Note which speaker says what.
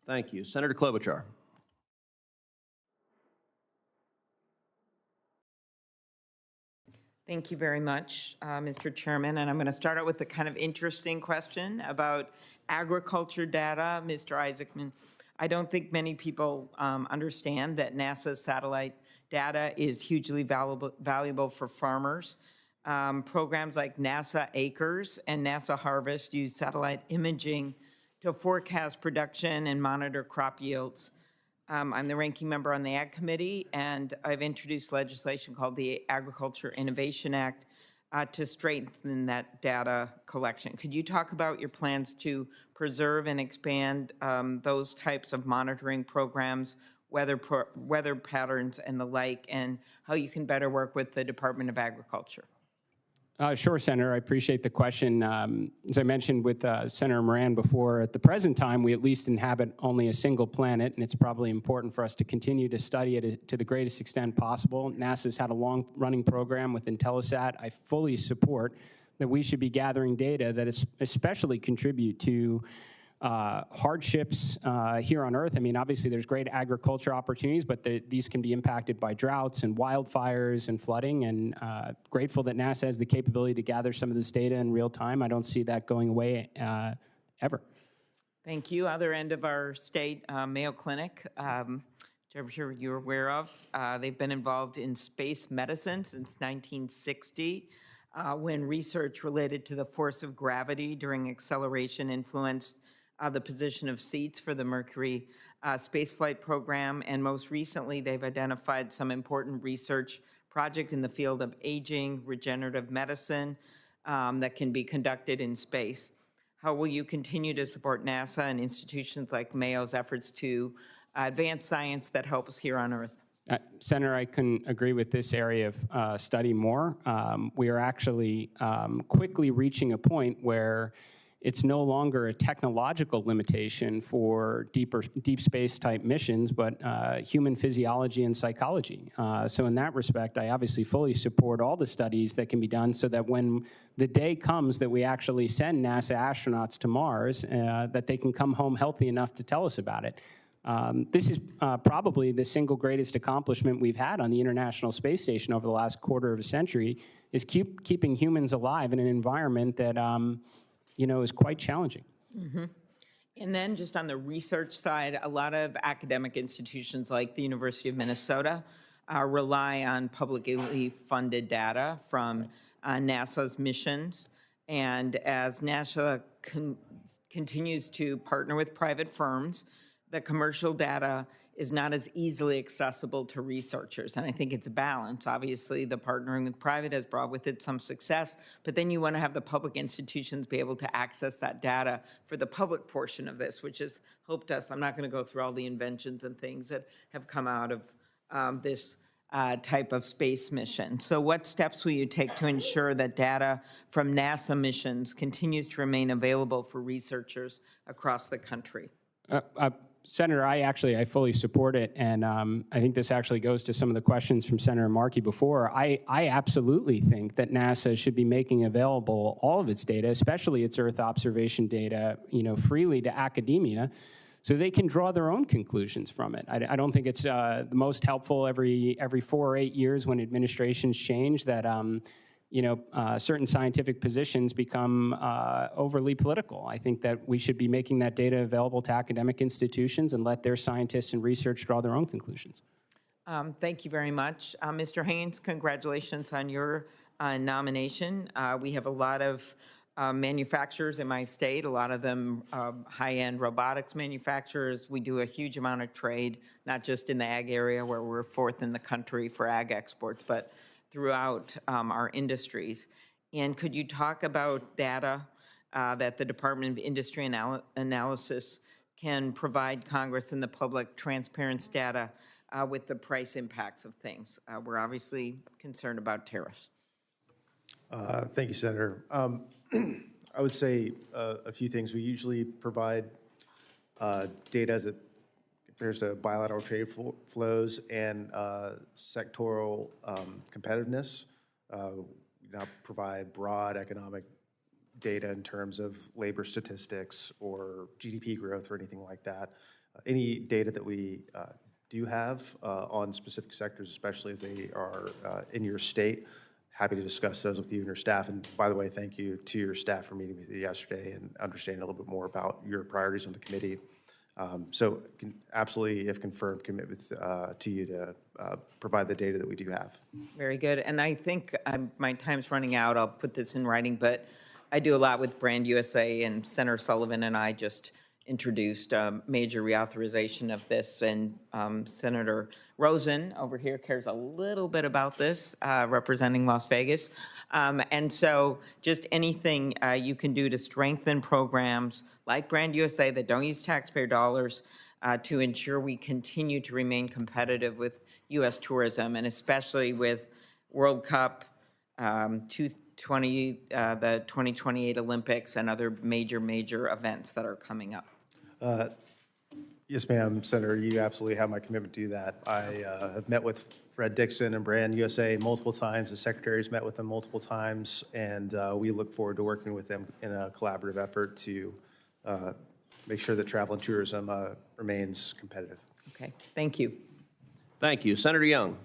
Speaker 1: Thank you. Senator Klobuchar.
Speaker 2: Thank you very much, Mr. Chairman. And I'm going to start out with a kind of interesting question about agriculture data. Mr. Isaacman, I don't think many people understand that NASA's satellite data is hugely valuable for farmers. Programs like NASA Acres and NASA Harvest use satellite imaging to forecast production and monitor crop yields. I'm the ranking member on the Ag Committee, and I've introduced legislation called the Agriculture Innovation Act to strengthen that data collection. Could you talk about your plans to preserve and expand those types of monitoring programs, weather patterns and the like, and how you can better work with the Department of Agriculture?
Speaker 3: Sure, Senator. I appreciate the question. As I mentioned with Senator Moran before, at the present time, we at least inhabit only a single planet, and it's probably important for us to continue to study it to the greatest extent possible. NASA's had a long-running program with Intelsat. I fully support that we should be gathering data that especially contribute to hardships here on Earth. I mean, obviously there's great agriculture opportunities, but these can be impacted by droughts and wildfires and flooding, and grateful that NASA has the capability to gather some of this data in real time. I don't see that going away ever.
Speaker 2: Thank you. Other end of our state, Mayo Clinic, which I'm sure you're aware of. They've been involved in space medicine since 1960. When research related to the force of gravity during acceleration influenced the position of seats for the Mercury spaceflight program, and most recently they've identified some important research project in the field of aging, regenerative medicine that can be conducted in space. How will you continue to support NASA and institutions like Mayo's efforts to advance science that helps here on Earth?
Speaker 3: Senator, I couldn't agree with this area of study more. We are actually quickly reaching a point where it's no longer a technological limitation for deep space type missions, but human physiology and psychology. So in that respect, I obviously fully support all the studies that can be done so that when the day comes that we actually send NASA astronauts to Mars, that they can come home healthy enough to tell us about it. This is probably the single greatest accomplishment we've had on the International Space Station over the last quarter of a century, is keeping humans alive in an environment that is quite challenging.
Speaker 2: Mm-hmm. And then just on the research side, a lot of academic institutions like the University of Minnesota rely on publicly funded data from NASA's missions. And as NASA continues to partner with private firms, the commercial data is not as easily accessible to researchers. And I think it's a balance. Obviously, the partnering with private has brought with it some success, but then you want to have the public institutions be able to access that data for the public portion of this, which has helped us. I'm not going to go through all the inventions and things that have come out of this type of space mission. So what steps will you take to ensure that data from NASA missions continues to remain available for researchers across the country?
Speaker 3: Senator, I fully support it, and I think this actually goes to some of the questions from Senator Markey before. I absolutely think that NASA should be making available all of its data, especially its Earth observation data, freely to academia, so they can draw their own conclusions from it. I don't think it's the most helpful every 4 or 8 years when administrations change that certain scientific positions become overly political. I think that we should be making that data available to academic institutions and let their scientists and research draw their own conclusions.
Speaker 2: Thank you very much. Mr. Haynes, congratulations on your nomination. We have a lot of manufacturers in my state, a lot of them high-end robotics manufacturers. We do a huge amount of trade, not just in the ag area where we're fourth in the country for ag exports, but throughout our industries. And could you talk about data that the Department of Industry Analysis can provide Congress and the public, transparency data with the price impacts of things? We're obviously concerned about tariffs.
Speaker 4: Thank you, Senator. I would say a few things. We usually provide data as it compares to bilateral trade flows and sectoral competitiveness. We now provide broad economic data in terms of labor statistics or GDP growth or anything like that. Any data that we do have on specific sectors, especially as they are in your state, happy to discuss those with you and your staff. And by the way, thank you to your staff for meeting with you yesterday and understanding a little bit more about your priorities on the committee. So can absolutely, if confirmed, commit to you to provide the data that we do have.
Speaker 2: Very good. And I think my time's running out. I'll put this in writing, but I do a lot with Brand USA, and Senator Sullivan and I just introduced a major reauthorization of this, and Senator Rosen over here cares a little bit about this, representing Las Vegas. And so just anything you can do to strengthen programs like Brand USA that don't use taxpayer dollars to ensure we continue to remain competitive with U.S. tourism, and especially with World Cup, the 2028 Olympics, and other major events that are coming up.
Speaker 4: Yes, ma'am, Senator, you absolutely have my commitment to do that. I have met with Fred Dixon and Brand USA multiple times. The secretary's met with them multiple times, and we look forward to working with them in a collaborative effort to make sure that travel and tourism remains competitive.
Speaker 2: Okay, thank you.
Speaker 1: Thank you. Senator Young.